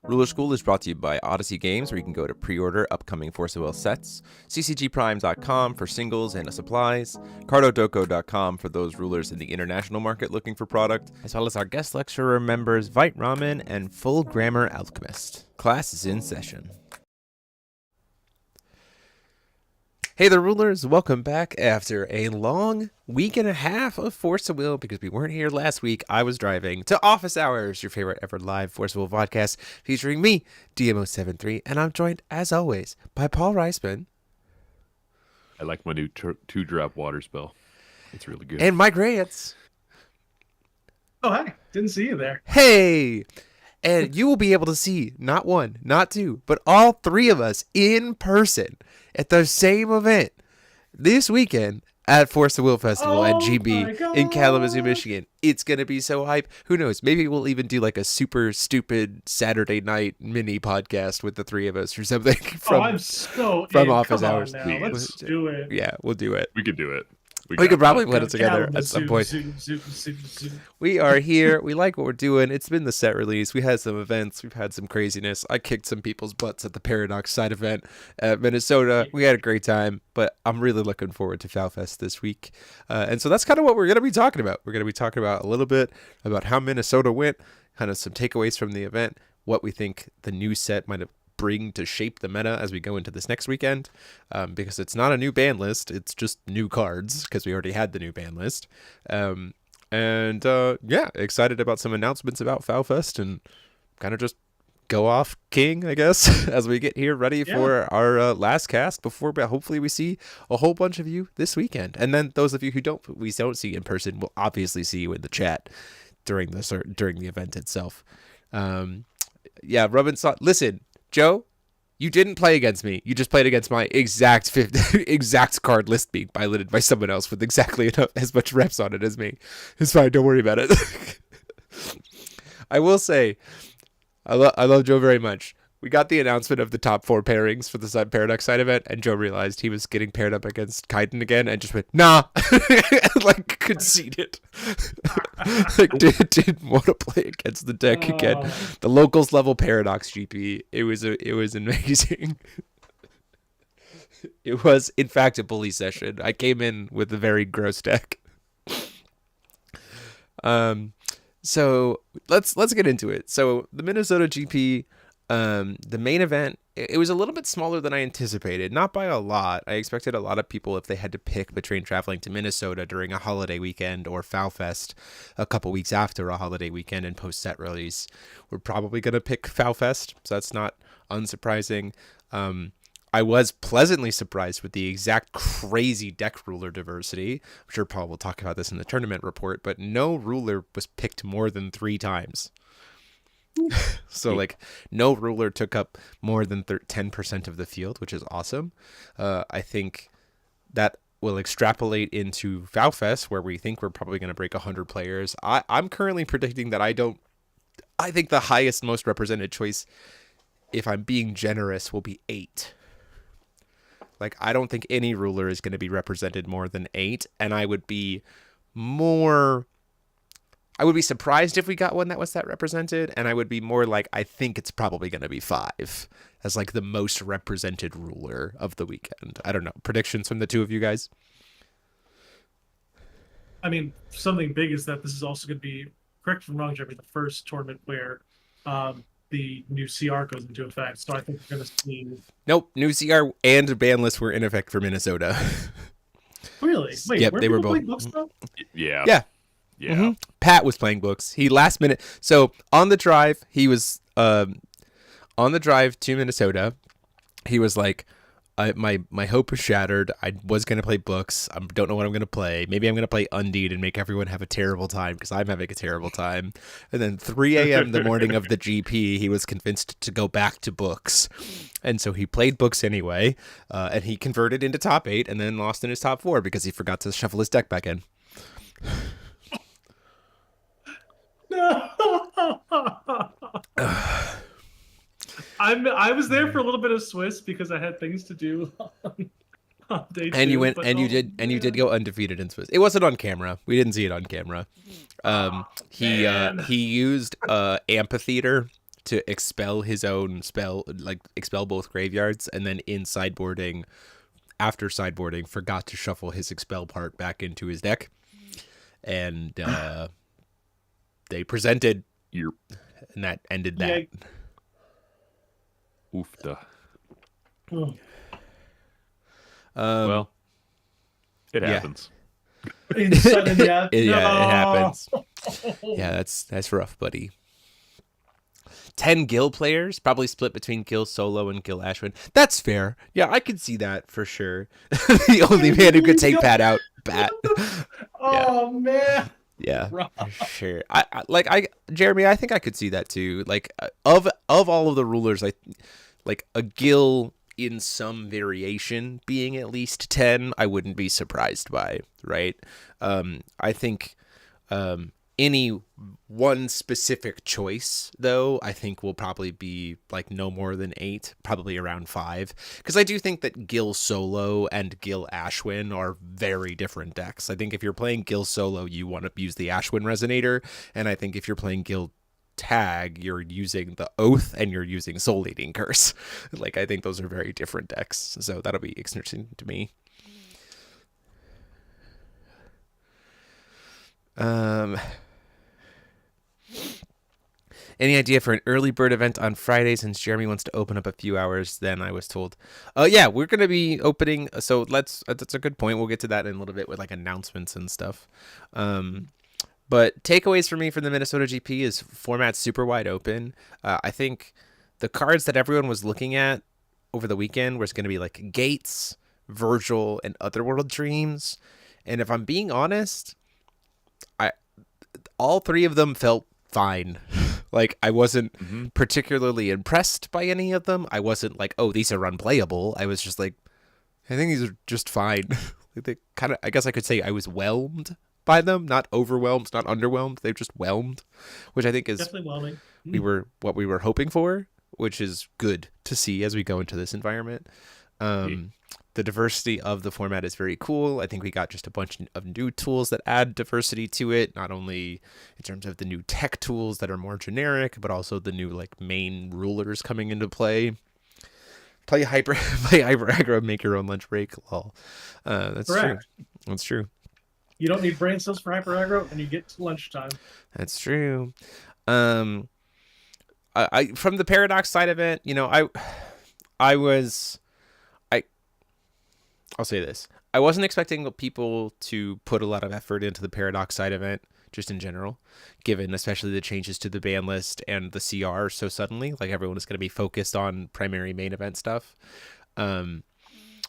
Ruler School is brought to you by Odyssey Games, where you can go to pre-order upcoming Force of Will sets, ccgprime.com for singles and supplies, cardodoko.com for those rulers in the international market looking for product, as well as our guest lecturer members Vite Ramen and Full Grammar Alchemist. Class is in session. Hey there, rulers. Welcome back after a long week and a half of Force of Will, because we weren't here last week. I was driving to Office Hours, your favorite ever live Force of Will podcast, featuring me, DMO73, and I'm joined, as always, by Paul Reisman. I like my new two-drop water spell. It's really good. And Mike Reyes. Oh, hi. Didn't see you there. Hey! And you will be able to see not one, not two, but all three of us in person at the same event this weekend at Force of Will Festival at GB in Kalamazoo, Michigan. It's going to be so hype. Who knows? Maybe we'll even do like a super stupid Saturday night mini podcast with the three of us or something from Office Hours. Let's do it. Yeah, we'll do it. We could do it. We could probably put it together at some point. We are here. We like what we're doing. It's been the set release. We had some events. We've had some craziness. I kicked some people's butts at the Paradox side event at Minnesota. We had a great time, but I'm really looking forward to FOWFEST this week. And so that's kind of what we're going to be talking about. We're going to be talking about a little bit about how Minnesota went, kind of some takeaways from the event, what we think the new set might have bring to shape the meta as we go into this next weekend, because it's not a new ban list, it's just new cards, because we already had the new ban list. Yeah, excited about some announcements about FOWFEST and kind of just go off king, I guess, as we get here ready for our last cast before hopefully we see a whole bunch of you this weekend. And then those of you who we don't see in person will obviously see you in the chat during the event itself. Robin saw. Listen, Joe, you didn't play against me. You just played against my exact card list being piloted by someone else with exactly as much reps on it as me. It's fine. Don't worry about it. I will say, I love Joe very much. We got the announcement of the top 4 pairings for the Paradox side event, and Joe realized he was getting paired up against Kaiden again, and just went, nah, like conceded. Like didn't want to play against the deck again. The locals level Paradox GP. It was amazing. It was in fact a bully session. I came in with a very gross deck. So let's get into it. So the Minnesota GP. The main event, it was a little bit smaller than I anticipated, not by a lot. I expected a lot of people, if they had to pick between traveling to Minnesota during a holiday weekend or FOWFEST a couple weeks after a holiday weekend and post-set release, we're probably going to pick FOWFEST, so that's not unsurprising. I was pleasantly surprised with the exact crazy deck ruler diversity. I'm sure Paul will talk about this in the tournament report, but no ruler was picked more than 3 times. So like no ruler took up more than 10% of the field, which is awesome. I think that will extrapolate into FOWFEST, where we think we're probably going to break 100 players. I'm currently predicting that I think the highest most represented choice, if I'm being generous, will be 8. Like, I don't think any ruler is going to be represented more than 8, and I would be surprised if we got one that was that represented, and I would be more like, I think it's probably going to be 5 as like the most represented ruler of the weekend. I don't know. Predictions from the two of you guys? I mean, something big is that this is also going to be, correct me if I'm wrong, Jeffrey, the first tournament where the new CR goes into effect. So I think we're going to see... Nope. New CR and ban lists were in effect for Minnesota. Really? Wait, yep, they were both. Books, though? Yeah. Yeah. Yeah. Mm-hmm. Pat was playing books. He last minute. So on the drive, he was on the drive to Minnesota. He was like, my hope was shattered. I was going to play books. I don't know what I'm going to play. Maybe I'm going to play Undeed and make everyone have a terrible time because I'm having a terrible time. And then 3 a.m. the morning of the GP, he was convinced to go back to books. And so he played books anyway. And he converted into top 8 and then lost in his top 4 because he forgot to shuffle his deck back in. I was there for a little bit of Swiss because I had things to do on day 2. And you went and you did go undefeated in Swiss. It wasn't on camera. We didn't see it on camera. He used amphitheater to expel his own spell, like expel both graveyards, and then in sideboarding, after sideboarding, forgot to shuffle his expel part back into his deck, and they presented, You're and that ended that. oofda. Oh, Well, it yeah. happens. it's sudden death. It No. happens. Yeah, that's rough, buddy. 10 Gil players, probably split between Gil Solo and Gil Ashwin. That's fair. Yeah, I could see that for sure. The only man who could take Pat out, Pat. Oh man. Yeah, Rough. for sure. Jeremy, I think I could see that too. Like of all of the rulers, like a Gil in some variation being at least 10, I wouldn't be surprised by, right? I think any one specific choice, though, I think will probably be like no more than 8, probably around 5. Because I do think that Gil Solo and Gil Ashwin are very different decks. I think if you're playing Gil Solo, you want to use the Ashwin Resonator. And I think if you're playing Gil Tag, you're using the Oath and you're using Soul Eating Curse. Like, I think those are very different decks. So that'll be interesting to me. Any idea for an early bird event on Friday, since Jeremy wants to open up a few hours? Then I was told, yeah, we're going to be opening. So that's a good point. We'll get to that in a little bit with like announcements and stuff. But takeaways for me from the Minnesota GP is format super wide open. I think the cards that everyone was looking at over the weekend was going to be like Gates, Virgil, and Otherworld Dreams. And if I'm being honest, all 3 of them felt fine. Like, I wasn't particularly impressed by any of them. I wasn't like, oh, these are unplayable. I was just like, I think these are just fine. Like, they kind of, I guess I could say I was whelmed by them, not overwhelmed, not underwhelmed. They're just whelmed, which I think is Definitely whelming. what we were hoping for, which is good to see as we go into this environment. The diversity of the format is very cool. I think we got just a bunch of new tools that add diversity to it, not only in terms of the new tech tools that are more generic, but also the new like main rulers coming into play. Play hyper aggro, make your own lunch break. Lol. That's Correct. true. That's true. You don't need brain cells for hyper aggro, and you get to lunchtime. That's true. I from the Paradox side of it, you know, I'll say this. I wasn't expecting people to put a lot of effort into the Paradox side event, just in general, given especially the changes to the ban list and the CR so suddenly. Like, everyone is going to be focused on primary main event stuff.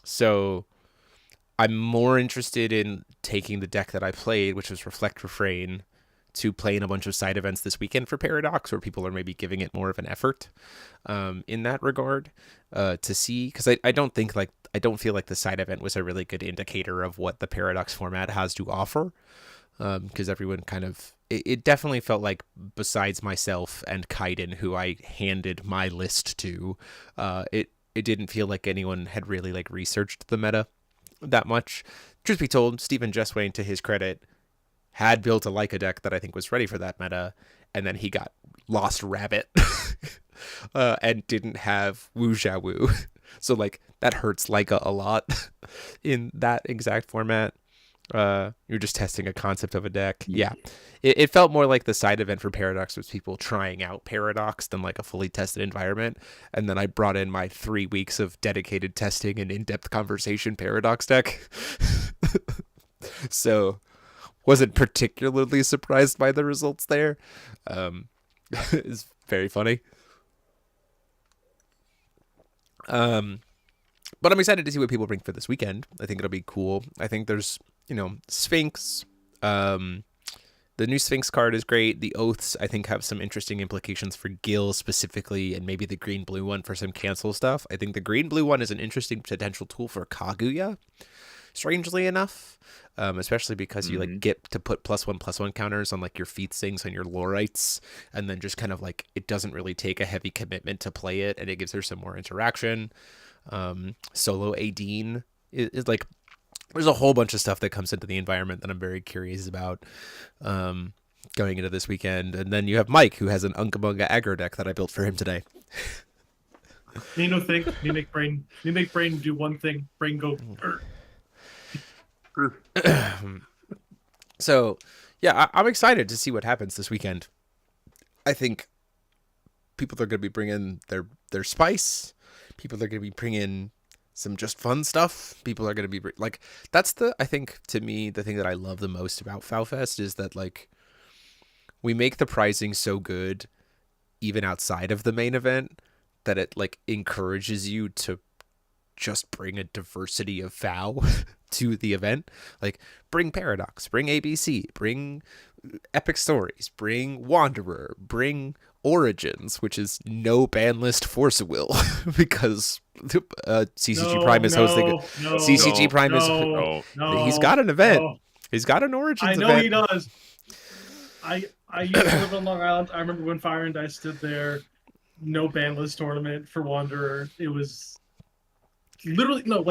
So I'm more interested in taking the deck that I played, which was Reflect Refrain, to play in a bunch of side events this weekend for Paradox, where people are maybe giving it more of an effort in that regard, to see, because I don't feel like the side event was a really good indicator of what the Paradox format has to offer, because everyone kind of, it definitely felt like, besides myself and Kaiden, who I handed my list to, it didn't feel like anyone had really like researched the meta that much. Truth be told, Stephen Jeswain, to his credit, had built a Leica deck that I think was ready for that meta, and then he got Lost Rabbit and didn't have Wu Jia Wu. So like, that hurts Leica a lot in that exact format. You're just testing a concept of a deck. Yeah. It felt more like the side event for Paradox was people trying out Paradox than like a fully tested environment. And then I brought in my 3 weeks of dedicated testing and in-depth conversation Paradox deck. So wasn't particularly surprised by the results there. It's very funny. But I'm excited to see what people bring for this weekend. I think it'll be cool. I think there's, you know, Sphinx. The new Sphinx card is great. The Oaths, I think, have some interesting implications for Gil specifically, and maybe the green-blue one for some cancel stuff. I think the green-blue one is an interesting potential tool for Kaguya, strangely enough, especially because you like get to put +1/+1 counters on like your Feet Sings and your Lorites, and then just kind of like, it doesn't really take a heavy commitment to play it, and it gives her some more interaction. Solo Adine is like, there's a whole bunch of stuff that comes into the environment that I'm very curious about. going into this weekend. And then you have Mike, who has an Uncamunga aggro deck that I built for him today. Me no think. Me make brain do one thing. Brain go. So, yeah, I'm excited to see what happens this weekend. I think people are going to be bringing their spice. People are going to be bringing some just fun stuff. People are going to be like, that's I think to me, the thing that I love the most about FOWFEST is that like we make the pricing so good, even outside of the main event, that it like encourages you to just bring a diversity of FOW to the event. Like bring Paradox, bring ABC, bring Epic Stories, bring Wanderer, bring Origins, which is no ban list Force of Will because CCG Prime is hosting it. CCG Prime is he's got an event. He's got an Origins event. I know he does. I used to live on Long Island. I remember when Fire and Dice stood there. No ban list tournament for Wanderer. It was literally no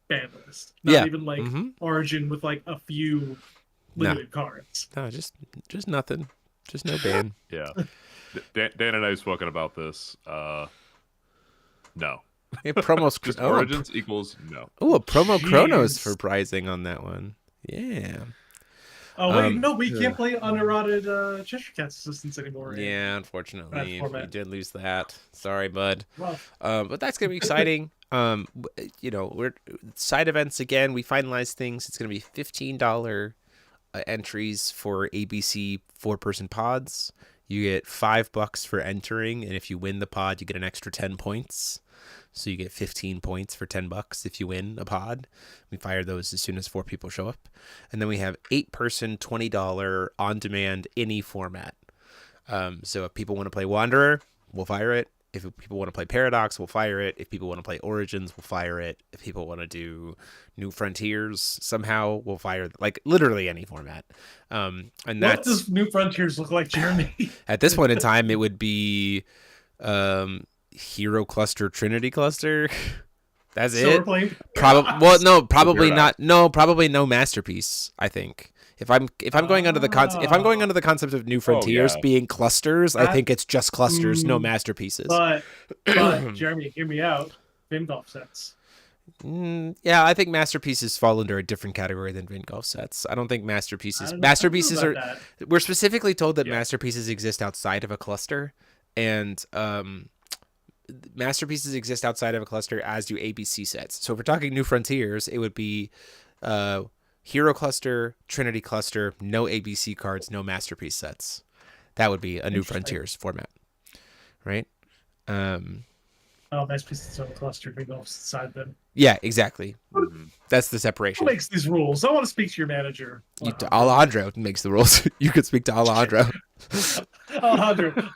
ban list. Not even like Origin with like a few limited cards. No, just nothing. Just no ban. Yeah. Dan and I have spoken about this. No. Yeah, promos just Origins equals no. Oh, a promo Chronos for pricing on that one. Yeah. Oh wait, no, we can't play uneroded Cheshire Cat's assistants anymore. Yeah, unfortunately, we did lose that. Sorry, bud. Well, but that's gonna be exciting. We're side events again. We finalized things. It's gonna be $15 entries for ABC 4-person pods. You get $5 for entering, and if you win the pod, you get an extra 10 points. So you get 15 points for $10 if you win a pod. We fire those as soon as 4 people show up. And then we have 8-person $20 on-demand any format. So if people want to play Wanderer, we'll fire it. If people want to play Paradox, we'll fire it. If people want to play Origins, we'll fire it. If people want to do New Frontiers somehow, we'll fire like literally any format. And what does New Frontiers look like, Jeremy? At this point in time, it would be Hero Cluster, Trinity Cluster. That's it. Probably not. No, probably no Masterpiece. I think if I'm going under the concept of New Frontiers being clusters, I think it's just clusters, no Masterpieces. But Jeremy, hear me out. Vingolf sets. Yeah, I think Masterpieces fall under a different category than Vingolf sets. I don't think Masterpieces. We're specifically told that Masterpieces exist outside of a cluster, and Masterpieces exist outside of a cluster, as do ABC sets. So if we're talking New Frontiers, it would be Hero Cluster, Trinity Cluster, no ABC cards, no Masterpiece sets. That would be a New Frontiers format, right? Masterpieces on the cluster, Vingolf's side then. Yeah, exactly. That's the separation. Who makes these rules? I want to speak to your manager. Alejandro makes the rules. You could speak to Alejandro. Alejandro,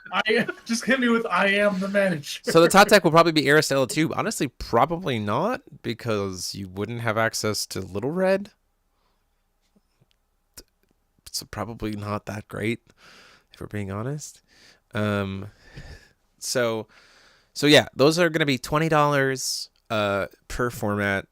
just hit me with I am the manager. So the top deck will probably be Aristella too. Honestly, probably not, because you wouldn't have access to Little Red. So probably not that great, if we're being honest. So yeah, those are going to be $20 per format.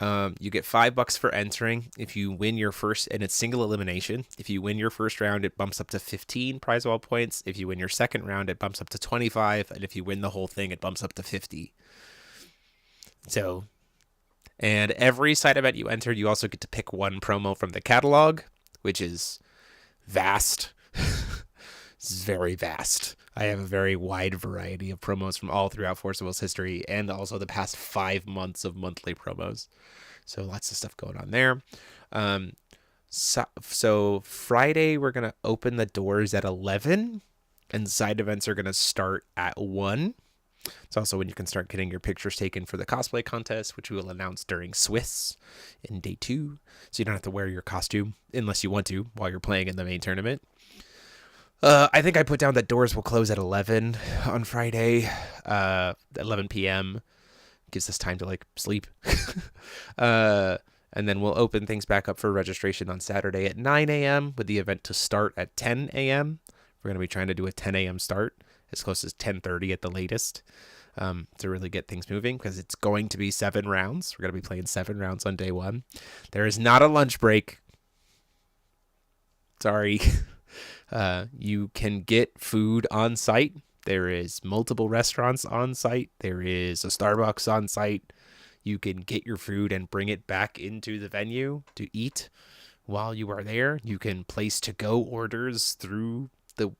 You get $5 for entering. If you win your first, and it's single elimination. If you win your first round, it bumps up to 15 prize wall points. If you win your second round, it bumps up to 25. And if you win the whole thing, it bumps up to 50. So, and every side event you enter, you also get to pick one promo from the catalog, which is vast. It's very vast. I have a very wide variety of promos from all throughout Force of Will's history, and also the past 5 months of monthly promos. So lots of stuff going on there. So Friday, we're going to open the doors at 11, and side events are going to start at 1. It's also when you can start getting your pictures taken for the cosplay contest, which we will announce during Swiss in day 2. So you don't have to wear your costume unless you want to while you're playing in the main tournament. I think I put down that doors will close at 11 on Friday, 11 p.m. Gives us time to like sleep. And then we'll open things back up for registration on Saturday at 9 a.m. with the event to start at 10 a.m. We're going to be trying to do a 10 a.m. start, as close as 10:30 at the latest, to really get things moving, because it's going to be 7 rounds. We're going to be playing 7 rounds on day 1. There is not a lunch break. Sorry. You can get food on site. There is multiple restaurants on site. There is a Starbucks on site. You can get your food and bring it back into the venue to eat while you are there. You can place to-go orders through the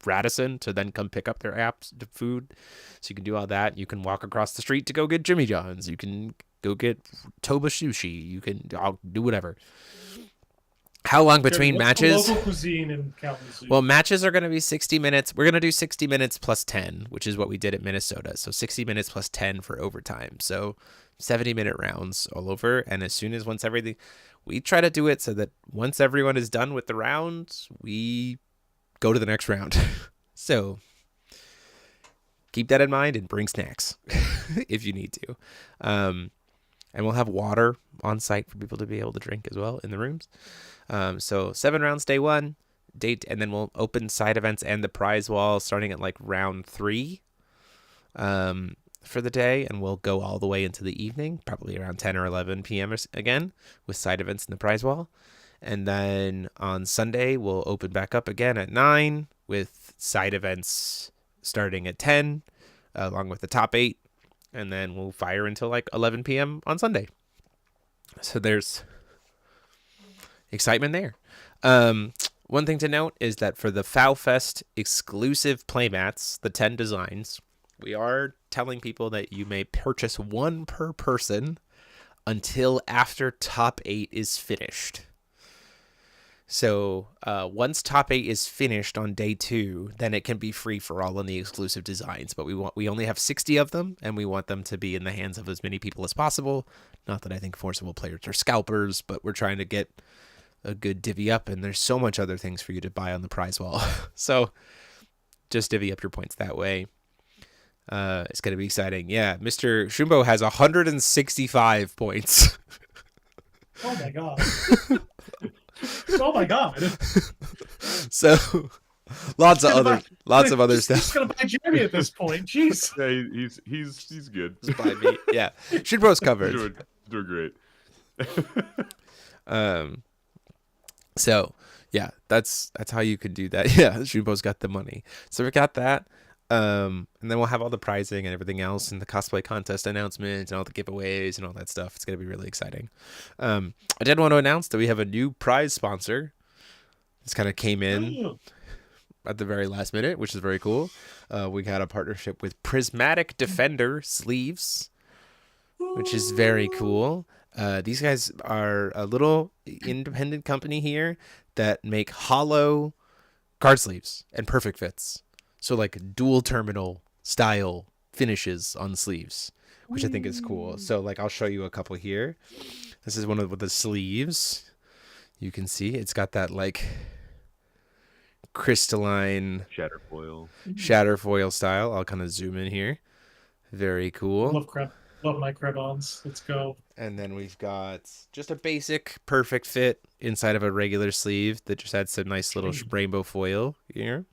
Radisson to then come pick up their apps to food. So you can do all that. You can walk across the street to go get Jimmy John's. You can go get Toba Sushi. You can I'll do whatever. How long between What's matches? the local cuisine in Kalamazoo? Well, matches are going to be 60 minutes. We're going to do 60 minutes plus 10, which is what we did at Minnesota. So 60 minutes plus 10 for overtime. So 70-minute rounds all over. And as soon as once everything, we try to do it so that once everyone is done with the round, we go to the next round. So keep that in mind and bring snacks if you need to. And we'll have water on site for people to be able to drink as well in the rooms. So 7 rounds day 1, and then we'll open side events and the prize wall starting at like round 3 for the day, and we'll go all the way into the evening, probably around 10 or 11 p.m. again with side events and the prize wall. And then on Sunday, we'll open back up again at 9 with side events starting at 10, along with the top 8. And then we'll fire until like 11 p.m. on Sunday. So there's excitement there. One thing to note is that for the FOWFEST exclusive playmats, the 10 designs, we are telling people that you may purchase 1 per person until after top 8 is finished. So once top 8 is finished on day 2, then it can be free for all in the exclusive designs. But we only have 60 of them, and we want them to be in the hands of as many people as possible. Not that I think forcible players are scalpers, but we're trying to get a good divvy up, and there's so much other things for you to buy on the prize wall. So just divvy up your points that way. It's going to be exciting. Yeah, Mr. Shumbo has 165 points. Oh my god. Oh my god. So lots of other He's stuff. just gonna buy Jeremy at this point. Jeez. Yeah, he's good. Just by me. Yeah. Shumbo's covered. Doing great. So yeah, that's how you could do that. Yeah, Shumbo's got the money. So we got that. And then we'll have all the prizing and everything else, and the cosplay contest announcements and all the giveaways and all that stuff. It's going to be really exciting. I did want to announce that we have a new prize sponsor. This kind of came in at the very last minute, which is very cool. We got a partnership with Prismatic Defender sleeves, which is very cool. These guys are a little independent company here that make hollow card sleeves and perfect fits. So like dual terminal style finishes on sleeves, which I think is cool. So like I'll show you a couple here. This is one of the sleeves. You can see it's got that like crystalline shatterfoil style. I'll kind of zoom in here. Very cool. Love my crab-ons. Let's go. And then we've got just a basic perfect fit inside of a regular sleeve that just had some nice little rainbow foil here.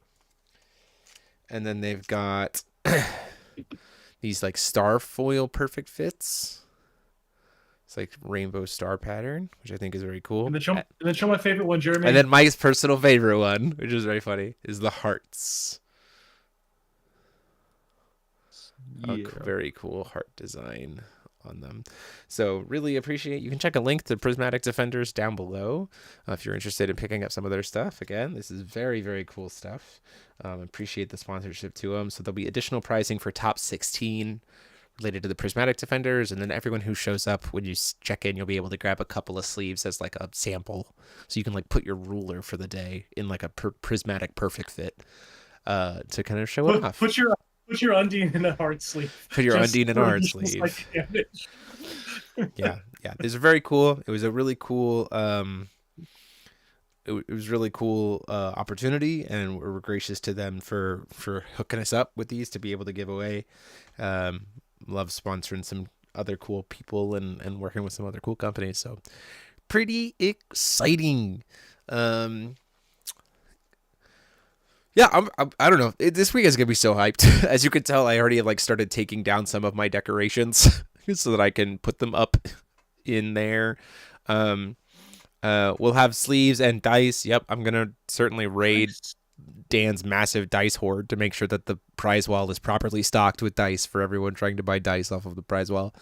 And then they've got these like star foil perfect fits. It's like rainbow star pattern, which I think is very cool. And then show my favorite one, Jeremy. And then Mike's personal favorite one, which is very funny, is the hearts. Yeah. A very cool heart design on them. So really appreciate. You can check a link to Prismatic Defenders down below if you're interested in picking up some of their stuff. Again, this is very, very cool stuff. Appreciate the sponsorship to them. So there'll be additional pricing for top 16 related to the Prismatic Defenders, and then everyone who shows up when you check in, you'll be able to grab a couple of sleeves as like a sample, so you can like put your ruler for the day in like a Prismatic perfect fit to kind of show it off. Put your Undine in a heart sleeve. Put your Undine in a heart sleeve. Like yeah. It's very cool. It was a really cool. It was really cool opportunity, and we're gracious to them for hooking us up with these to be able to give away. Love sponsoring some other cool people and working with some other cool companies. So pretty exciting. Yeah, I don't know. This week is gonna be so hyped. As you can tell, I already have like started taking down some of my decorations so that I can put them up in there. We'll have sleeves and dice. Yep, I'm gonna certainly raid Nice. Dan's massive dice hoard to make sure that the prize wall is properly stocked with dice for everyone trying to buy dice off of the prize wall.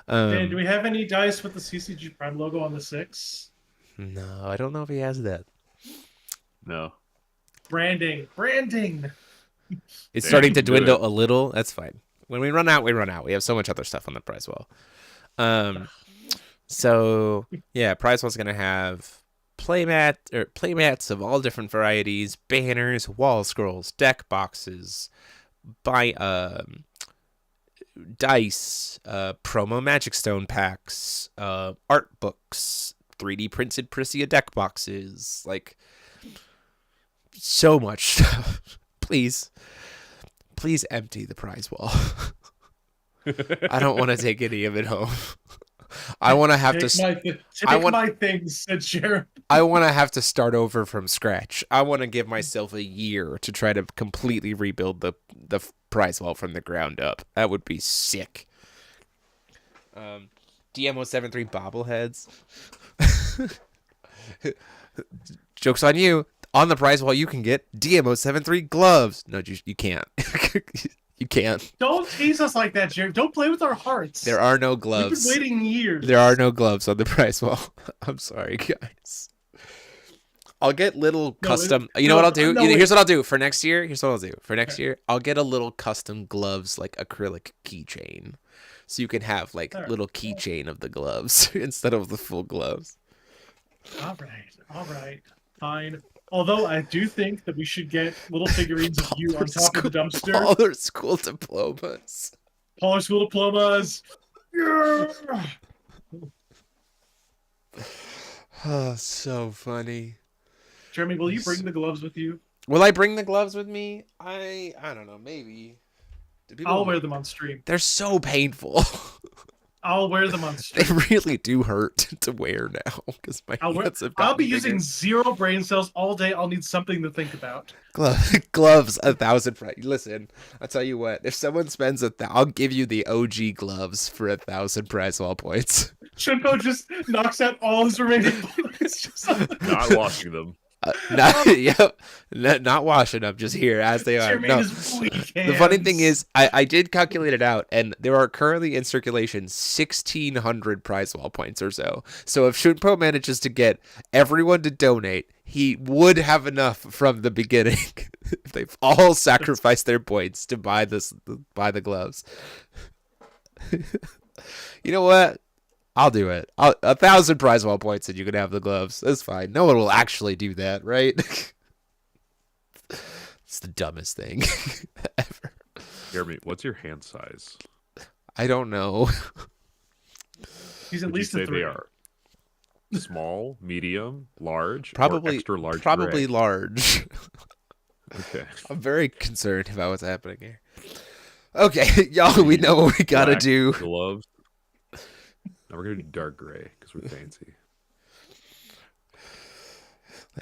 Dan, do we have any dice with the CCG Prime logo on the 6? No, I don't know if he has that. No. Branding. It's Damn, starting to you can do dwindle a little. That's fine. When we run out, we run out. We have so much other stuff on the prize wall. So yeah, prize wall's gonna have playmats of all different varieties, banners, wall scrolls, deck boxes, dice, promo Magic Stone packs, art books, 3D printed Prissia deck boxes, like so much stuff. Please empty the prize wall. I don't want to take any of it home. I want to have to. Take my things, said Sheriff. I want to have to start over from scratch. I want to give myself a year to try to completely rebuild the prize wall from the ground up. That would be sick. DMO73 bobbleheads. Joke's on you. On the prize wall, you can get DMO73 gloves. No, you can't. You can't. Don't tease us like that, Jared. Don't play with our hearts. There are no gloves. We've been waiting years. There are no gloves on the prize wall. I'm sorry, guys. I'll get little custom. You know what I'll do? Here's what I'll do for next year. Year, I'll get a little custom gloves, like acrylic keychain, so you can have like little keychain of the gloves instead of the full gloves. All right, fine. Although I do think that we should get little figurines of you on top of the dumpster. Polar school diplomas. Polar school diplomas. Yeah! Oh, so funny. Jeremy, will you bring the gloves with you? Will I bring the gloves with me? I don't know. Maybe. I'll wear them on stream. They're so painful. I'll wear them on stream. They really do hurt to wear now because my hands have gotten I'll be bigger. using 0 brain cells all day. I'll need something to think about. Gloves, 1,000. Listen, I'll tell you what. If someone spends I'll give you the OG gloves for 1,000 prize wall points. Shunpo just knocks out all his remaining points. Not washing them. Not washing them, just here as they are. No. The funny thing is, I did calculate it out, and there are currently in circulation 1,600 prize wall points or so. So if Shunpo manages to get everyone to donate, he would have enough from the beginning. If they've all sacrificed their points to buy the gloves. You know what? I'll do it. 1,000 prize wall points and you can have the gloves. That's fine. No one will actually do that, right? It's the dumbest thing ever. Jeremy, what's your hand size? I don't know. He's at Would least you a say 3. they are small, medium, large, Probably or extra large? Probably gray? large. Okay. I'm very concerned about what's happening here. Okay, y'all, we know what we gotta Black do. Gloves. Now we're gonna do dark gray because we're fancy.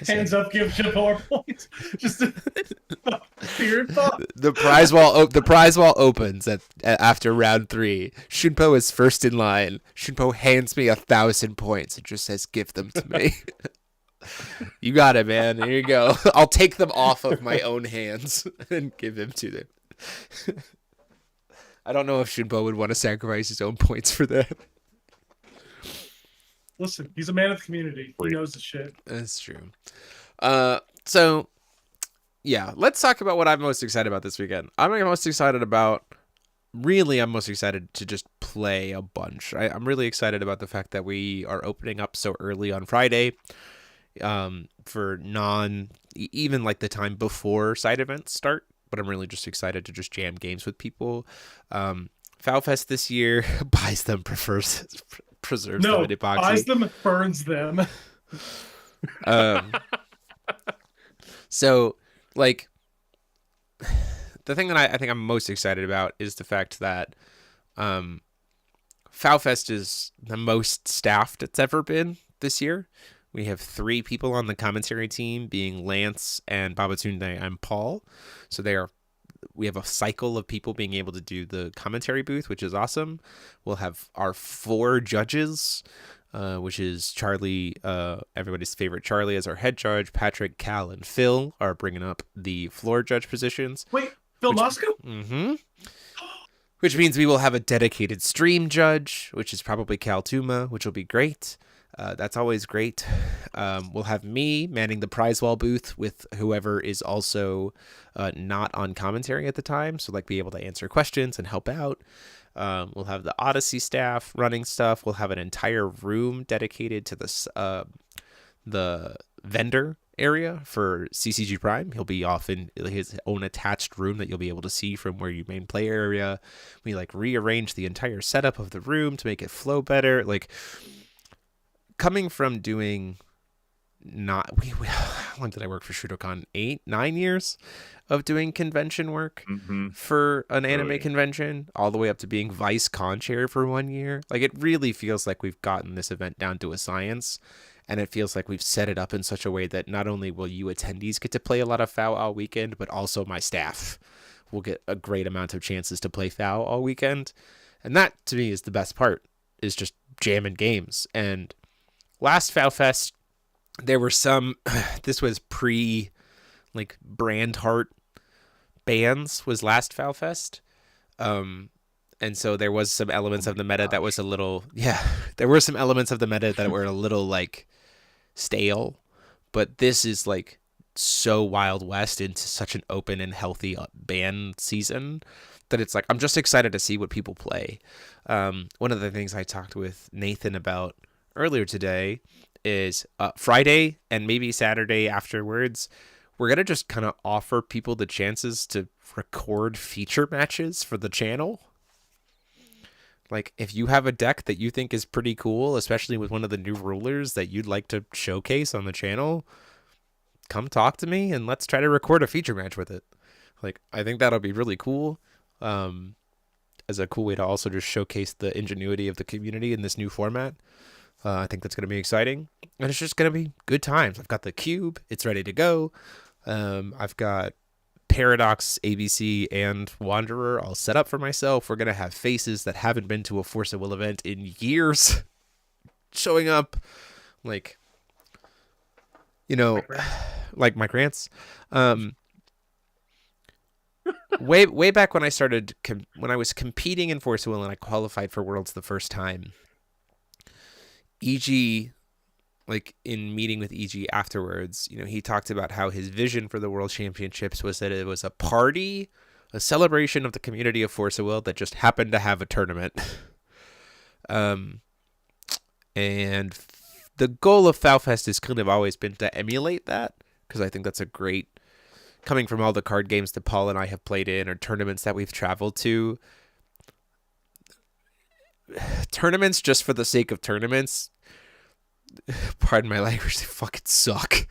Hands up, give Shunpo our points. Just fear and thought. The prize wall opens after round 3. Shunpo is first in line. Shunpo hands me 1,000 points and just says, "Give them to me." You got it, man. Here you go. I'll take them off of my own hands and give them to them. I don't know if Shunpo would want to sacrifice his own points for that. Listen, he's a man of the community. He knows the shit. That's true. So yeah, let's talk about what I'm most excited about this weekend. I'm most excited to just play a bunch. I'm really excited about the fact that we are opening up so early on Friday, for even like the time before side events start. But I'm really just excited to just jam games with people. FOWFEST this year buys them, preserves them in epoxy. Buys them, burns them. So, like, the thing that I think I'm most excited about is the fact that FOWFEST is the most staffed it's ever been this year. We have 3 people on the commentary team, being Lance and Babatunde and Paul. So we have a cycle of people being able to do the commentary booth, which is awesome. We'll have our 4 judges. which is Charlie, everybody's favorite Charlie as our head judge. Patrick, Cal, and Phil are bringing up the floor judge positions. Wait, Phil Moscow? Mm-hmm. Which means we will have a dedicated stream judge, which is probably Cal Tuma, which will be great. That's always great. We'll have me manning the prize wall booth with whoever is also not on commentary at the time, so like be able to answer questions and help out. We'll have the Odyssey staff running stuff. We'll have an entire room dedicated to the vendor area for CCG Prime. He'll be off in his own attached room that you'll be able to see from where you main play area. We like rearrange the entire setup of the room to make it flow better. Like coming from doing how long did I work for Shudokan? 8-9 years of doing convention work for an anime convention, all the way up to being vice con chair for 1 year. Like it really feels like we've gotten this event down to a science. And it feels like we've set it up in such a way that not only will you attendees get to play a lot of FOW all weekend, but also my staff will get a great amount of chances to play FOW all weekend. And that, to me, is the best part, is just jamming games. And last FOW Fest, there were some, this was like, Brand Heart bans was last FOW Fest. And so there was some elements of the meta that was a little, there were some elements of the meta that were a little, like, stale, but this is like so Wild West into such an open and healthy ban season that it's like I'm just excited to see what people play. One of the things I talked with Nathan about earlier today is Friday and maybe Saturday afterwards, we're gonna just kind of offer people the chances to record feature matches for the channel. Like, if you have a deck that you think is pretty cool, especially with one of the new rulers that you'd like to showcase on the channel, come talk to me and let's try to record a feature match with it. Like, I think that'll be really cool. As a cool way to also just showcase the ingenuity of the community in this new format. I think that's going to be exciting. And it's just going to be good times. I've got the cube. It's ready to go. I've got Paradox, ABC, and Wanderer all set up for myself. We're going to have faces that haven't been to a Force of Will event in years showing up. Like, you know, like Mike Rants. Way back when I started, when I was competing in Force of Will and I qualified for Worlds the first time, EG, like in meeting with EG afterwards, you know, he talked about how his vision for the World Championships was that it was a party, a celebration of the community of Force of Will that just happened to have a tournament. And the goal of FOWFest has kind of always been to emulate that, because I think that's a great, coming from all the card games that Paul and I have played in or tournaments that we've traveled to, tournaments just for the sake of tournaments, pardon my language, they fucking suck.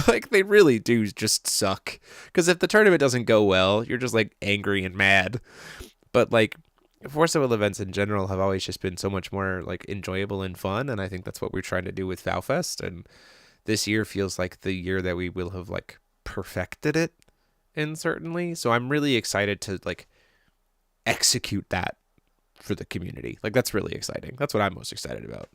Like, they really do just suck. Because if the tournament doesn't go well, you're just, like, angry and mad. But, like, Force of Will events in general have always just been so much more, like, enjoyable and fun, and I think that's what we're trying to do with FOWFest, and this year feels like the year that we will have, like, perfected it, and certainly. So I'm really excited to, like, execute that for the community. Like, that's really exciting. That's what I'm most excited about.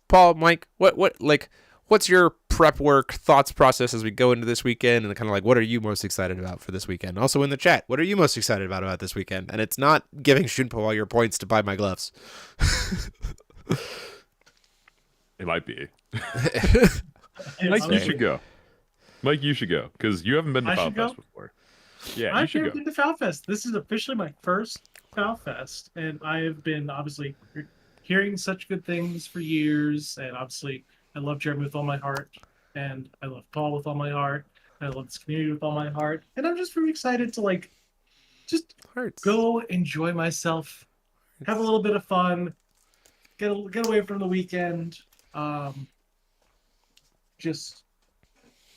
Paul, Mike, what's your prep work, thoughts, process as we go into this weekend, and kind of like, what are you most excited about for this weekend? Also in the chat, what are you most excited about this weekend? And it's not giving Shunpo all your points to buy my gloves. It might be. Mike, you should go. Mike, you should go, because you haven't been to FOWFest before. Yeah, you I've should never go. been to FOWFest. This is officially my first FOWFest, and I have been obviously hearing such good things for years. And obviously, I love Jeremy with all my heart, and I love Paul with all my heart, and I love this community with all my heart. And I'm just really excited to just go enjoy myself, have a little bit of fun, get away from the weekend. Just,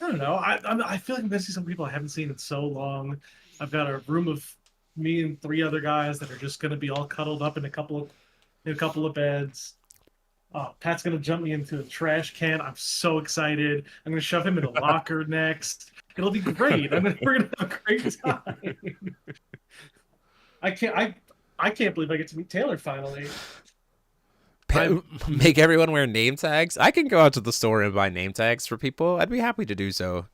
I don't know. I feel like I'm gonna see some people I haven't seen in so long. I've got a room of me and 3 other guys that are just gonna be all cuddled up in a couple of beds. Pat's gonna jump me into a trash can. I'm so excited. I'm gonna shove him in a locker next. It'll be great. We're gonna have a great time. I can't believe I get to meet Taylor finally. Make everyone wear name tags. I can go out to the store and buy name tags for people. I'd be happy to do so.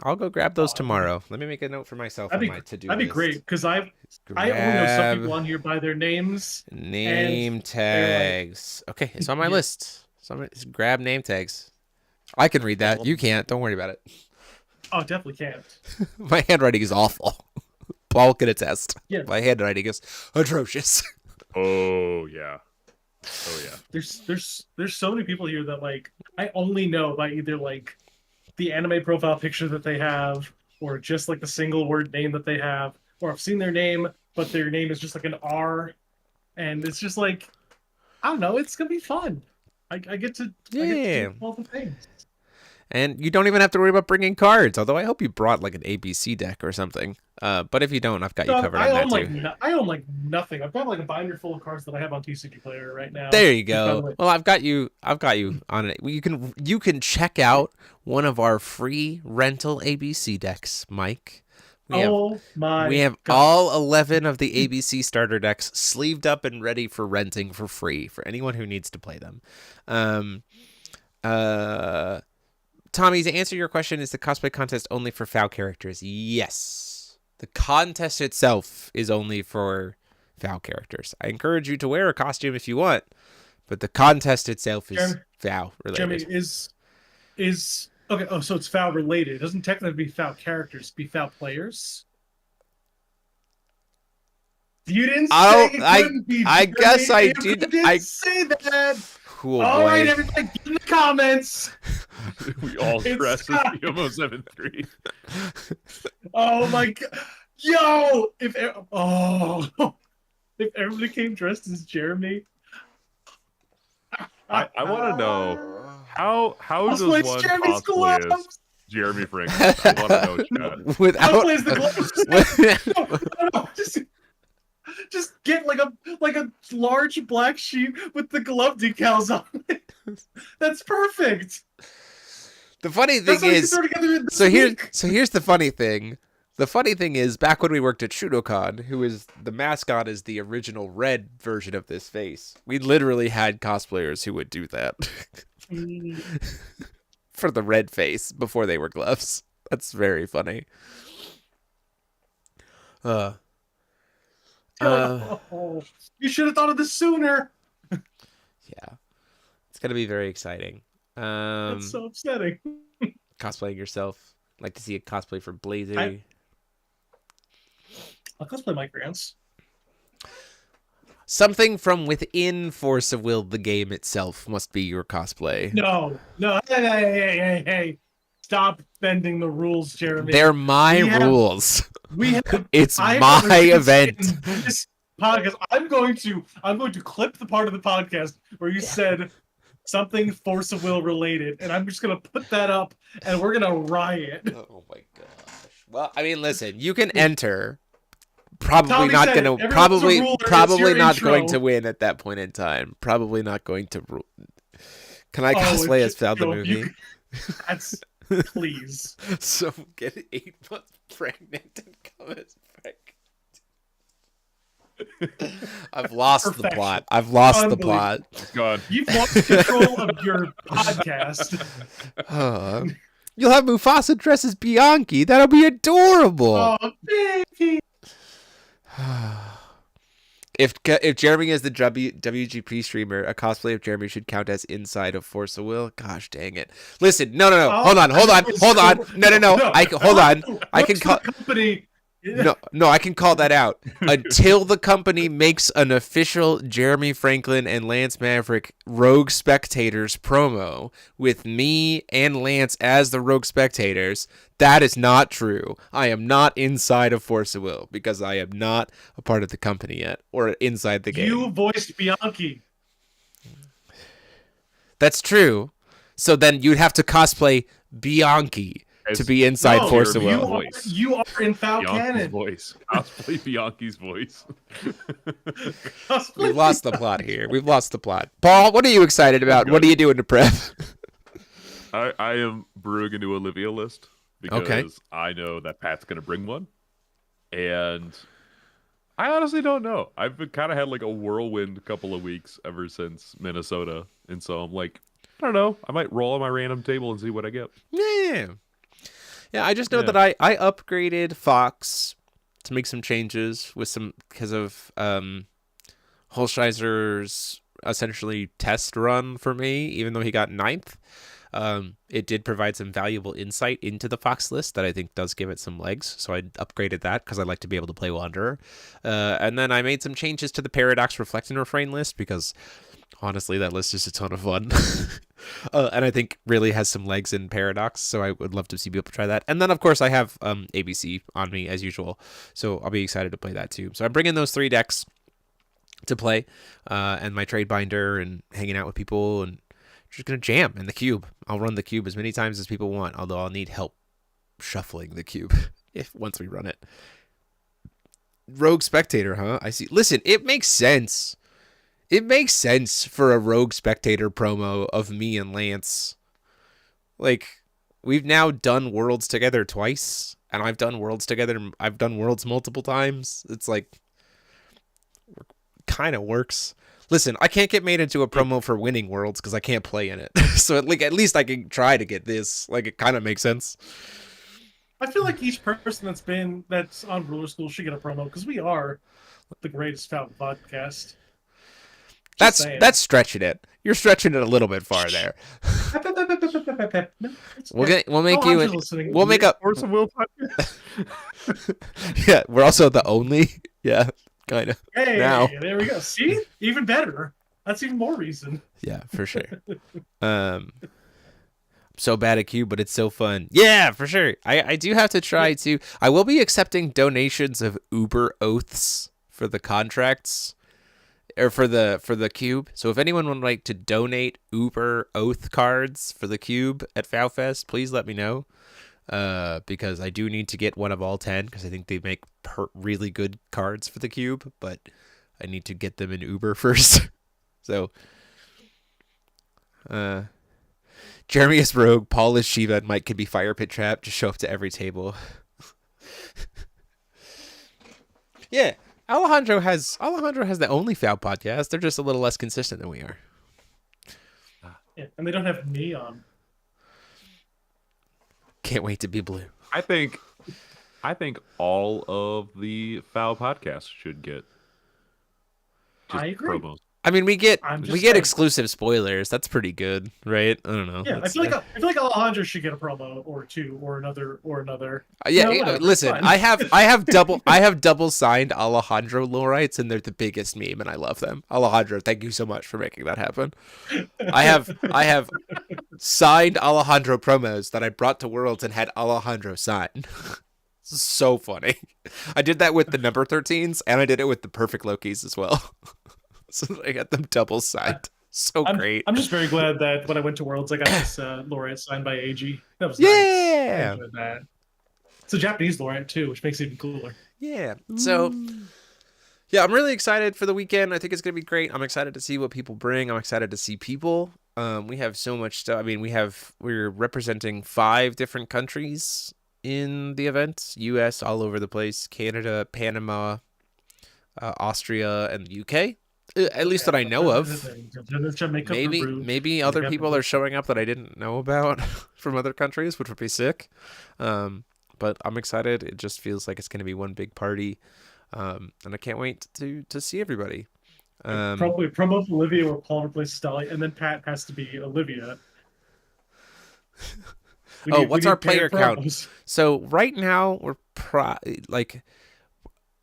I'll go grab those tomorrow. Let me make a note for myself on my to-do list. That'd be great because I only know some people on here by their names. Name tags. Okay, it's on my list. So I'm gonna grab name tags. I can read that. You can't. Don't worry about it. Oh, definitely can't. My handwriting is awful. Paul can attest. Yeah. My handwriting is atrocious. Oh yeah. Oh yeah. There's so many people here that like I only know by either like the anime profile picture that they have, or just like the single word name that they have, or I've seen their name, but their name is just like an R, and it's just like I don't know. It's gonna be fun. I get to do all the things. And you don't even have to worry about bringing cards. Although I hope you brought like an ABC deck or something. But if you don't, I've got you covered on that too. I own like nothing. I've got like a binder full of cards that I have on TCG Player right now. There you go. Well, I've got you on it. You can check out one of our free rental ABC decks, Mike. We have all 11 of the ABC starter decks sleeved up and ready for renting for free for anyone who needs to play them. Tommy, to answer your question, is the cosplay contest only for FOW characters? Yes. The contest itself is only for FOW characters. I encourage you to wear a costume if you want, but the contest itself is FOW related. Jeremy, is okay. Oh, so it's FOW related. It doesn't technically be FOW characters, be FOW players. You didn't say it couldn't be. I guess I did. You didn't say that. Cool. All right, everybody, get in the comments. We all dress as Yomo 7-3. Oh my god, yo! If everybody came dressed as Jeremy, I want to know how does one cosplay as Jeremy Franklin? I want to know, Chad. Without the gloves. Just get like a large black sheet with the glove decals on it. That's perfect. The funny thing is, here's the funny thing. The funny thing is, back when we worked at Shudokan, who is the mascot is the original red version of this face, we literally had cosplayers who would do that for the red face before they were gloves. That's very funny. You should have thought of this sooner. Yeah, it's gonna be very exciting. That's so upsetting. Cosplaying yourself. I'd like to see a cosplay for Blazer. I'll cosplay my Grants. Something from within Force of Will, the game itself, must be your cosplay. No. Hey. Stop bending the rules, Jeremy. They're my rules. It's my event. This podcast. I'm going to clip the part of the podcast where you said something Force of Will related, and I'm just gonna put that up, and we're gonna riot. Oh my gosh. Well, I mean, listen, you can enter. Probably not going to win at that point in time. Probably not going to. Can I cosplay as FOW the movie? That's please. So get 8 months pregnant and come as pregnant. I've lost the plot. It's gone. You've lost control of your podcast. You'll have Mufasa dress as Bianchi. That'll be adorable. Oh, baby. If Jeremy is the WGP streamer, a cosplay of Jeremy should count as inside of Force of Will. Gosh dang it! Listen, no. Hold on. No. I can call company. No, I can call that out until the company makes an official Jeremy Franklin and Lance Maverick Rogue Spectators promo with me and Lance as the Rogue Spectators. That is not true. I am not inside of Force of Will because I am not a part of the company yet or inside the game. You voiced Bianchi. That's true. So then you'd have to cosplay Bianchi to be inside Force of Will. You are in FOW canon. Voice. Cosplay Bianchi's voice. We've lost the plot here. Paul, what are you excited about? What are you doing to prep? I am brewing a new Olivia list because I know that Pat's going to bring one. And I honestly don't know. I've kind of had like a whirlwind couple of weeks ever since Minnesota, and so I'm like, I don't know. I might roll on my random table and see what I get. Yeah. Yeah, I just know Yeah. that I upgraded Fox to make some changes with some because of Holscheiser's essentially test run for me, even though he got ninth. It did provide some valuable insight into the Fox list that I think does give it some legs. So I upgraded that because I like to be able to play Wanderer. And then I made some changes to the Paradox Reflect and Refrain list because honestly, that list is a ton of fun. And I think really has some legs in Paradox. So I would love to see people try that. And then, of course, I have ABC on me as usual. So I'll be excited to play that too. So I'm bringing those 3 decks to play and my trade binder and hanging out with people and just gonna jam in the cube. I'll run the cube as many times as people want, although I'll need help shuffling the cube if once we run it. Rogue Spectator, huh? I see. Listen, it makes sense. It makes sense for a Rogue Spectator promo of me and Lance. Like, we've now done Worlds together twice, and I've done Worlds together. I've done Worlds multiple times. It's like, kind of works. Listen, I can't get made into a promo for winning Worlds because I can't play in it. So like at least I can try to get this. Like it kind of makes sense. I feel like each person that's on Ruler School should get a promo because we are the greatest Fountain podcast. That's stretching it. You're stretching it a little bit far there. We'll make you. We'll make up. Force of Will podcast. Yeah, we're also the only. Yeah. Kind of. Hey, now. There we go. See? Even better. That's even more reason. Yeah, for sure. I'm so bad at Cube, but it's so fun. Yeah, for sure. I do have to try to. I will be accepting donations of Uber oaths for the contracts or for the Cube. So if anyone would like to donate Uber oath cards for the Cube at FOWFEST, please let me know. Because I do need to get one of all 10 because I think they make really good cards for the cube, but I need to get them in Uber first. So, Jeremy is Rogue, Paul is Shiva, and Mike can be Fire Pit Trap. Just show up to every table. Yeah, Alejandro has the only FOW podcast. They're just a little less consistent than we are. Yeah, and they don't have me on. Can't wait to be blue. I think all of the FOW podcasts should get just I agree. promos. I mean, we get saying. exclusive spoilers. That's pretty good, right? I don't know. Yeah, I feel like Alejandro should get a promo or two or another. Yeah, no, listen, I have double signed Alejandro Lorites, and they're the biggest meme, and I love them. Alejandro, thank you so much for making that happen. I have signed Alejandro promos that I brought to Worlds and had Alejandro sign. So funny. I did that with the number 13s, and I did it with the perfect Lokis as well. So I got them double signed. Great. I'm just very glad that when I went to Worlds, I got this laureate signed by AG. That was nice. I enjoyed that. It's a Japanese laureate too, which makes it even cooler. Yeah. So, yeah, I'm really excited for the weekend. I think it's gonna be great. I'm excited to see what people bring. I'm excited to see people. We have so much stuff. I mean, we're representing 5 different countries in the event. U.S. all over the place. Canada, Panama, Austria, and the UK. At least that I know of. Maybe other people are showing up that I didn't know about from other countries, which would be sick. But I'm excited. It just feels like it's going to be one big party, and I can't wait to see everybody. Probably promote Olivia or Paul replaces Dolly, and then Pat has to be Olivia. What's our player count? So right now we're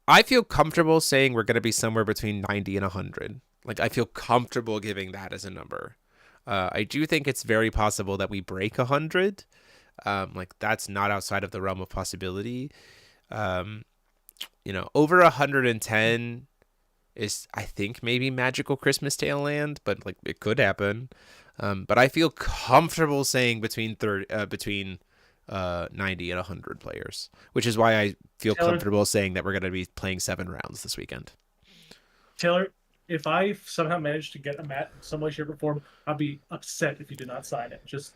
I feel comfortable saying we're going to be somewhere between 90 and 100. Like, I feel comfortable giving that as a number. I do think it's very possible that we break 100. Like, that's not outside of the realm of possibility. Over 110 is, I think, maybe Magical Christmas Tail Land, but, like, it could happen. But I feel comfortable saying between 90 and 100 players, which is why I feel comfortable saying that we're going to be playing 7 rounds this weekend. Taylor, if I somehow manage to get a mat in some way, shape, or form, I'll be upset if you did not sign it. Just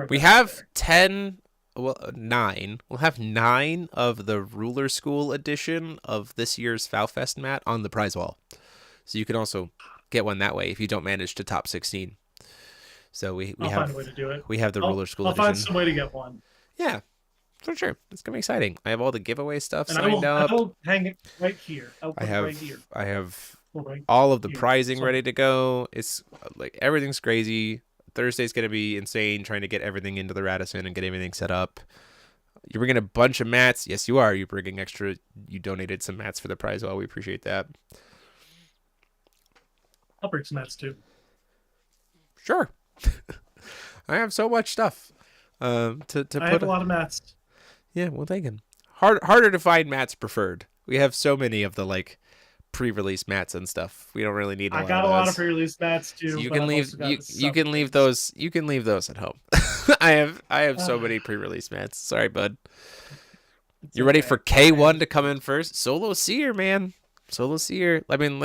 we have 10 well, 9. We'll have 9 of the Ruler School edition of this year's FOWFEST mat on the prize wall. So you can also get one that way if you don't manage to top 16. So I'll find a way to do it. we have the Ruler School I'll edition. find some way to get one. Yeah, for sure. It's gonna be exciting. I have all the giveaway stuff And signed up. I will hang it right here. I'll put I it have right here. I have Right all of the here. prizing So- ready to go. It's like everything's crazy. Thursday's gonna be insane trying to get everything into the Radisson and get everything set up. You're bringing a bunch of mats. Yes, you are. You're bringing extra. You donated some mats for the prize. Well, we appreciate that. I'll bring some mats too. Sure. I have so much stuff. To I have a lot of mats. Yeah, well, they can. Harder to find mats preferred. We have so many of the like pre-release mats and stuff. We don't really need. I got a lot of pre-release mats too. So you but can I've leave also got you can leave those at home. I have so many pre-release mats. Sorry, bud. You ready for K1 to come in first? Solo Seer, man. Solo Seer. I mean,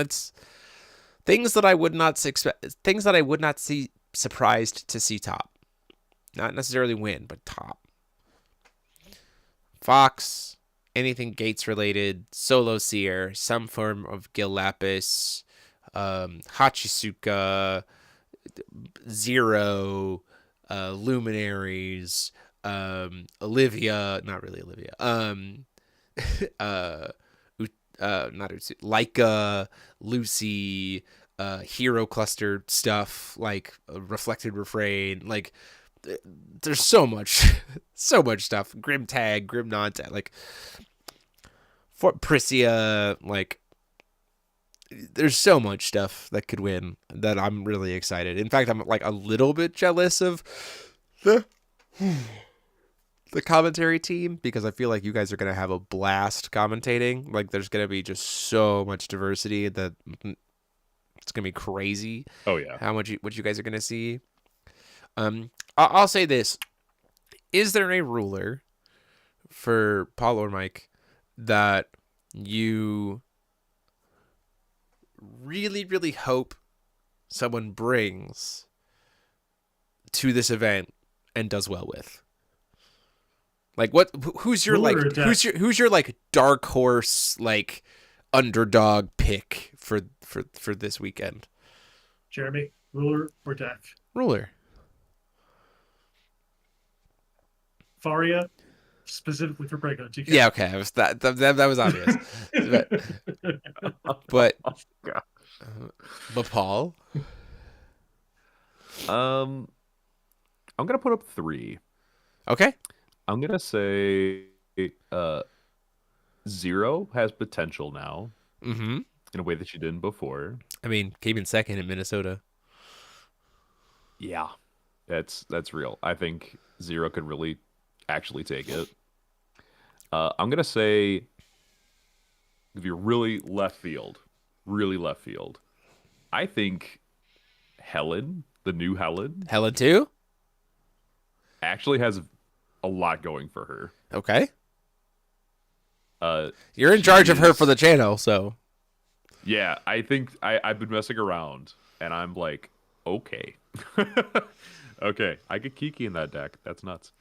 things that I would not expect, things that I would not see surprised to see top. Not necessarily win, but top. Fox, anything Gates related, Solo Seer, some form of Gil Lapis, Hachisuka, Zero, Luminaries, Olivia, not really Olivia, not Utsu, Laika, Lucy, hero cluster stuff like Reflected Refrain, like there's so much stuff. Grim Tag, Grim Non-Tag, like Fort Prisia, like there's so much stuff that could win that I'm really excited. In fact, I'm like a little bit jealous of the commentary team because I feel like you guys are gonna have a blast commentating. Like there's gonna be just so much diversity that it's gonna be crazy. Oh yeah. How much what you guys are gonna see. I'll say this: is there a ruler for Paul or Mike that you really, really hope someone brings to this event and does well with? Like what? Who's your Ruler like? deck. Who's your like dark horse like underdog pick for this weekend? Jeremy, ruler or deck? Ruler. Faria, specifically for Breakout TK. Yeah, okay. That was obvious. but Paul. I'm gonna put up 3. Okay. I'm gonna say Zero has potential now Mm-hmm. in a way that she didn't before. I mean, came in second in Minnesota. Yeah, that's real. I think Zero could really actually take it. I'm gonna say if you're really left field, I think Helen, the new Helen, Helen too. actually has a lot going for her. Okay. You're in charge of her for the channel, so Yeah, I think I've been messing around, and I'm like, okay, okay, I get Kiki in that deck. That's nuts.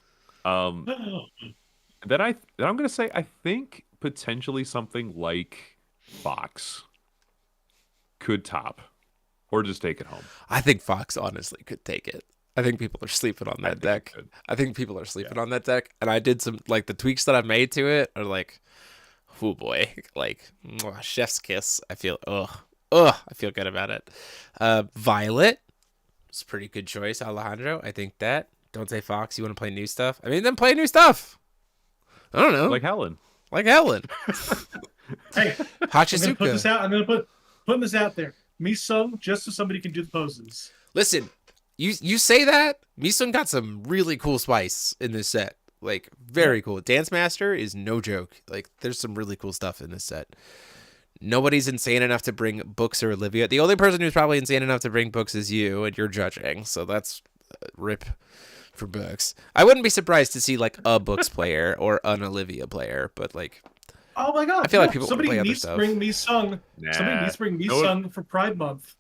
Then I'm gonna say I think potentially something like Fox could top, or just take it home. I think Fox honestly could take it. I think people are sleeping on that deck. Could. I think people are sleeping on that deck, and I did some like the tweaks that I've made to it are like, oh boy, like chef's kiss. I feel I feel good about it. Violet, it's a pretty good choice, Alejandro. I think that. Don't say Fox. You want to play new stuff? I mean, then play new stuff. I don't know, Like Helen. like Helen, Hey, I'm gonna put this Hachizuka. out. I'm gonna putting this out there. Misung, just so somebody can do the poses. Listen, you say that Misun got some really cool spice in this set. Like very cool. Dance Master is no joke. Like there's some really cool stuff in this set. Nobody's insane enough to bring Books or Olivia. The only person who's probably insane enough to bring Books is you, and you're judging. So that's rip for Books. I wouldn't be surprised to see like a Books player or an Olivia player, but like Oh my god! I feel like people somebody play other needs stuff. to bring Misung. Somebody needs to bring Misung for Pride Month.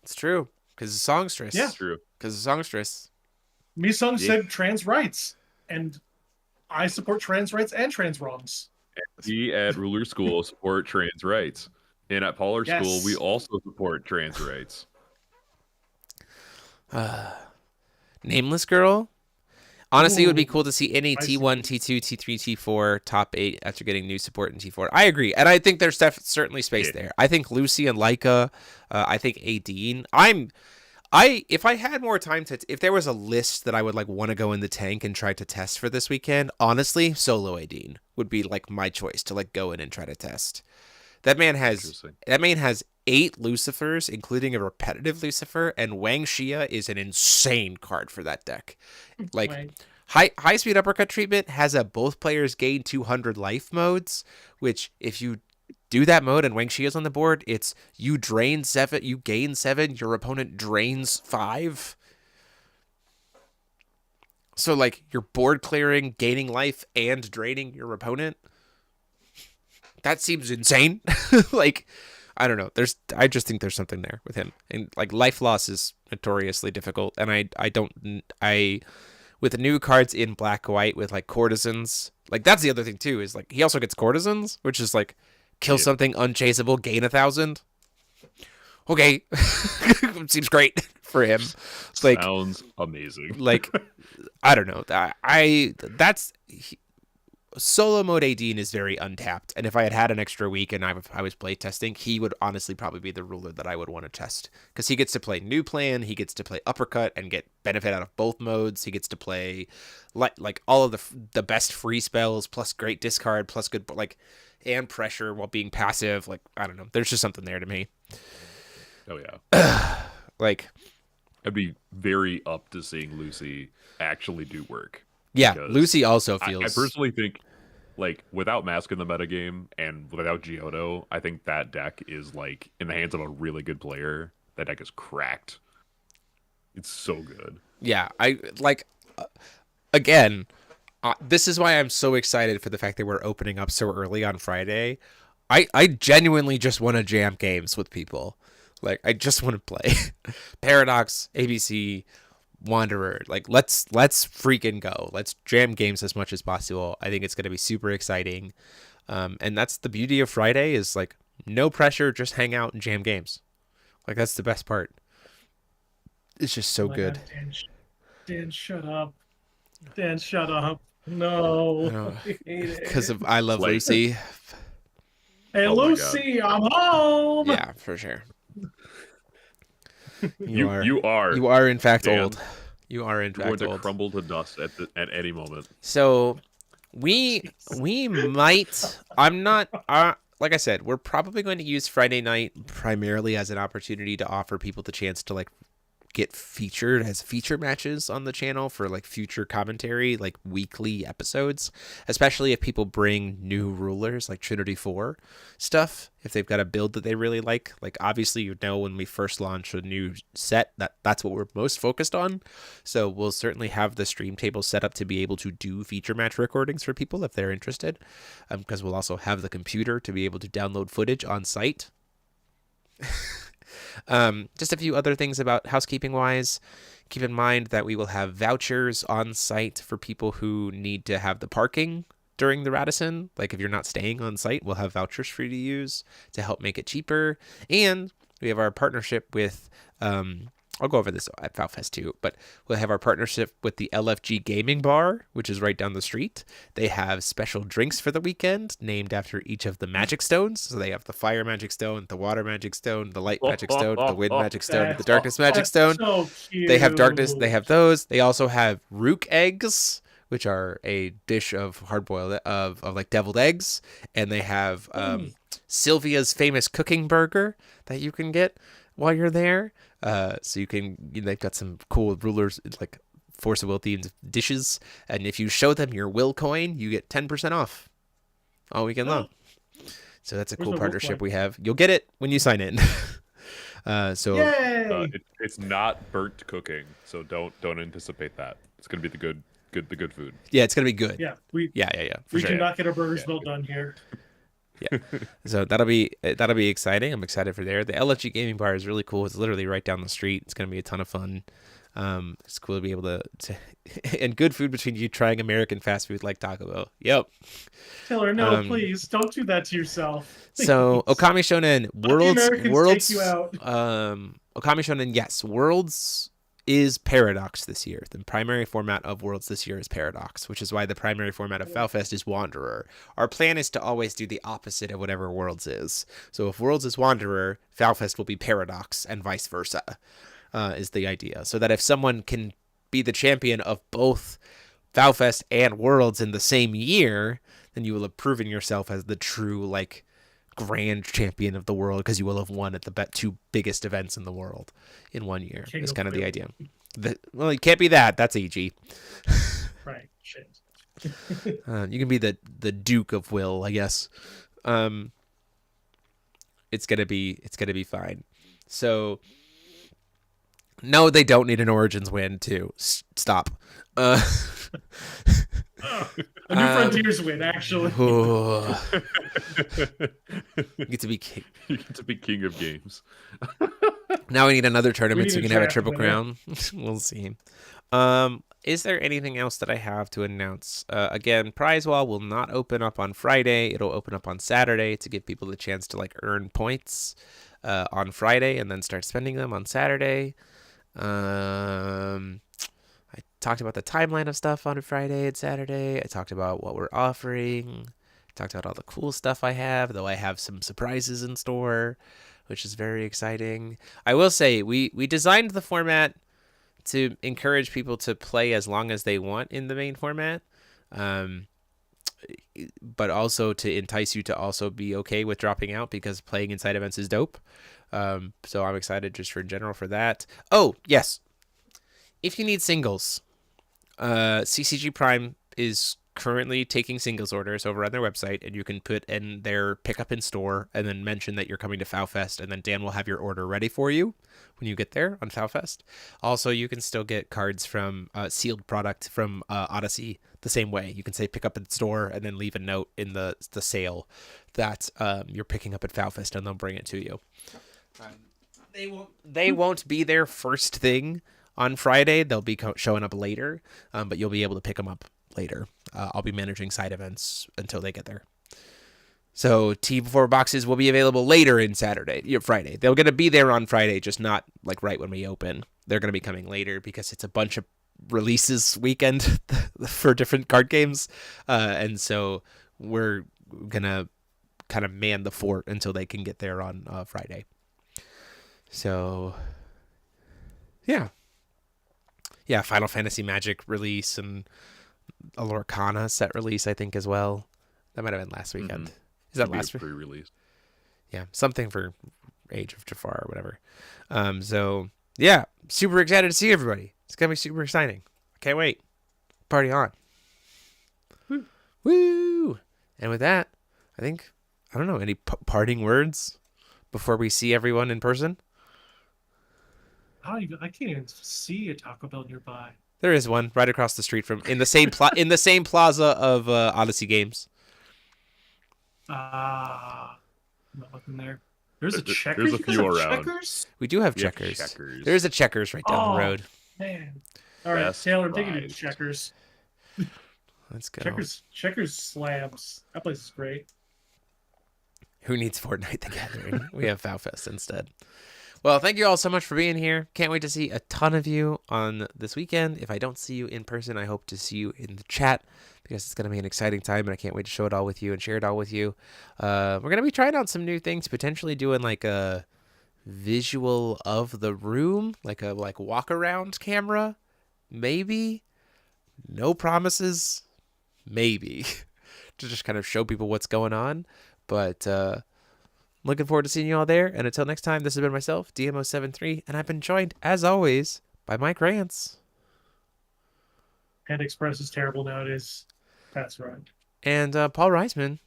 it's true because it's songstress. Yeah. True. Because it's songstress. Misung Yeah. said trans rights, and I support trans rights and trans wrongs. We at Ruler School support trans rights. And at Pollard School, we Yes. also support trans rights. Nameless Girl. Honestly, it would be Ooh, cool to see any I see. T1, T2, T3, T4 top 8 after getting new support in T4. I agree, and I think there's certainly space there. I think Lucy and Leica. I think Adine. If I had more time if there was a list that I would like want to go in the tank and try to test for this weekend, honestly, solo Adine would be like my choice to like go in and try to test. That man has 8 Lucifers, including a repetitive Lucifer, and Wang Xia is an insane card for that deck. Like Wang. high speed uppercut treatment has a both players gain 200 life modes, which if you do that mode and Wang Xia's on the board, it's you drain 7, you gain 7, your opponent drains 5. So like you're board clearing, gaining life, and draining your opponent. That seems insane. Like, I don't know. I just think there's something there with him. And like life loss is notoriously difficult. And I with the new cards in black white with like courtesans, like that's the other thing too, is like he also gets courtesans, which is like kill something unchaseable, gain 1,000. Okay. Seems great for him. Like, sounds amazing. Like, I don't know. Solo mode Adine is very untapped, and if I had an extra week and I was play testing, he would honestly probably be the ruler that I would want to test, because he gets to play new plan, he gets to play uppercut and get benefit out of both modes, he gets to play like all of the best free spells plus great discard plus good like and pressure while being passive. Like, I don't know, there's just something there to me. Oh yeah. Like, I'd be very up to seeing Lucy actually do work. Yeah, Lucy also feels... I personally think, like, without Mask in the metagame and without Giotto, I think that deck is, like, in the hands of a really good player, that deck is cracked. It's so good. Yeah, again, this is why I'm so excited for the fact that we're opening up so early on Friday. I genuinely just want to jam games with people. Like, I just want to play Paradox, ABC... Wanderer. Like, let's freaking go. Let's jam games as much as possible. I think it's going to be super exciting. And that's the beauty of Friday, is like no pressure, just hang out and jam games. Like, that's the best part. It's just so good. God, Dan, shut up. Dan, shut up. No. Because of I Love Lucy. Hey, oh Lucy, I'm home. Yeah, for sure. You are in fact old. You are in fact old. You're going to crumble to dust at any moment. So we might. I'm not. Like I said, we're probably going to use Friday night primarily as an opportunity to offer people the chance to like get featured as feature matches on the channel for like future commentary, like weekly episodes, especially if people bring new rulers like Trinity 4 stuff, if they've got a build that they really like. Like, obviously, you know, when we first launch a new set, that's what we're most focused on. So we'll certainly have the stream table set up to be able to do feature match recordings for people if they're interested, because we'll also have the computer to be able to download footage on site. Just a few other things about housekeeping wise. Keep in mind that we will have vouchers on site for people who need to have the parking during the Radisson. Like, if you're not staying on site, we'll have vouchers for you to use to help make it cheaper. And we have our partnership with I'll go over this at FOWFEST too, but we'll have our partnership with the LFG Gaming Bar, which is right down the street. They have special drinks for the weekend named after each of the magic stones. So they have the fire magic stone, the water magic stone, the light magic stone, the wind magic stone, and the darkness magic stone. So cute. They have darkness. They have those. They also have rook eggs, which are a dish of hard-boiled of like deviled eggs. And they have Sylvia's famous cooking burger that you can get while you're there. So you can, they've got some cool rulers, like Force of Will themed dishes. And if you show them your will coin, you get 10% off all weekend long. So that's a cool partnership we have. You'll get it when you sign in. It's not burnt cooking, so don't anticipate that. It's gonna be the good food. Yeah, it's gonna be good. Yeah, we do not get our burgers well done here. Yeah, so that'll be exciting. I'm excited for there. The LFG Gaming Bar is really cool. It's literally right down the street. It's gonna be a ton of fun. It's cool to be able to and good food between you trying American fast food like Taco Bell. Yep. Taylor, no, please don't do that to yourself. So Please. Okami Shonen Let the Americans take you out. Okami Shonen, yes, Worlds is Paradox this year. The primary format of Worlds this year is Paradox, which is why the primary format of FOWFEST is Wanderer. Our plan is to always do the opposite of whatever Worlds is. So if Worlds is Wanderer, FOWFEST will be Paradox, and vice versa, is the idea. So that if someone can be the champion of both FOWFEST and Worlds in the same year, then you will have proven yourself as the true, like, grand champion of the world, because you will have won at the two biggest events in the world in 1 year. It's kind of the idea. Well, it can't be that. That's EG. Right. Shit. You can be the Duke of Will, I guess. It's gonna be fine. So no, they don't need an Origins win to stop. A New Frontiers win, actually. You get to be king. You get to be king of games. Now we need another tournament so we need can a have a draft triple winner. crown. We'll see. Is there anything else that I have to announce? Again, Prize Wall will not open up on Friday. It'll open up on Saturday to give people the chance to like earn points on Friday and then start spending them on Saturday. I talked about the timeline of stuff on Friday and Saturday. I talked about what we're offering. Talked about all the cool stuff I have, though I have some surprises in store, which is very exciting. I will say we designed the format to encourage people to play as long as they want in the main format, but also to entice you to also be okay with dropping out, because playing inside events is dope. So I'm excited just for general for that. Oh, yes. If you need singles, CCG Prime is currently taking singles orders over on their website, and you can put in their pickup in store and then mention that you're coming to FOWFEST, and then Dan will have your order ready for you when you get there on FOWFEST. Also, you can still get cards from sealed product from Odyssey the same way. You can say pick up in store and then leave a note in the sale that you're picking up at FOWFEST, and they'll bring it to you. They won't be there first thing on Friday. They'll be showing up later, but you'll be able to pick them up later. I'll be managing side events until they get there. So T4 boxes will be available later in Friday. They're going to be there on Friday, just not like right when we open. They're going to be coming later because it's a bunch of releases weekend for different card games. And so we're going to kind of man the fort until they can get there on Friday. So, yeah. Yeah, Final Fantasy Magic release and a Lorcana set release, I think, as well. That might have been last weekend. Mm-hmm. Is that last week? Pre-release. Yeah, something for Age of Jafar or whatever. So, yeah, super excited to see everybody. It's going to be super exciting. I can't wait. Party on. Woo. Woo! And with that, I don't know, any parting words before we see everyone in person? I can't even see a Taco Bell nearby. There is one right across the street from in the same plaza of Odyssey Games. I'm not looking there. There's a Checkers. There's a You guys few have around. Checkers? We do have We have Checkers. Checkers. There's a Checkers right down the road. Man. All right, Best Taylor, I'm taking you to Prize. Checkers. Let's go. Checkers slams. That place is great. Who needs Fortnite the Gathering? We have FOWFEST instead. Well, thank you all so much for being here. Can't wait to see a ton of you on this weekend. If I don't see you in person, I hope to see you in the chat, because it's going to be an exciting time, and I can't wait to show it all with you and share it all with you. We're going to be trying out some new things, potentially doing like a visual of the room, like a walk around camera, maybe. No promises, maybe, to just kind of show people what's going on. But looking forward to seeing you all there. And until next time, this has been myself, DMO73, and I've been joined, as always, by Mike Rance. Panda Express is terrible nowadays. That's right. And Paul Reisman.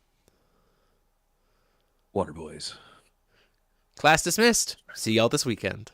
Water Boys. Class dismissed. See y'all this weekend.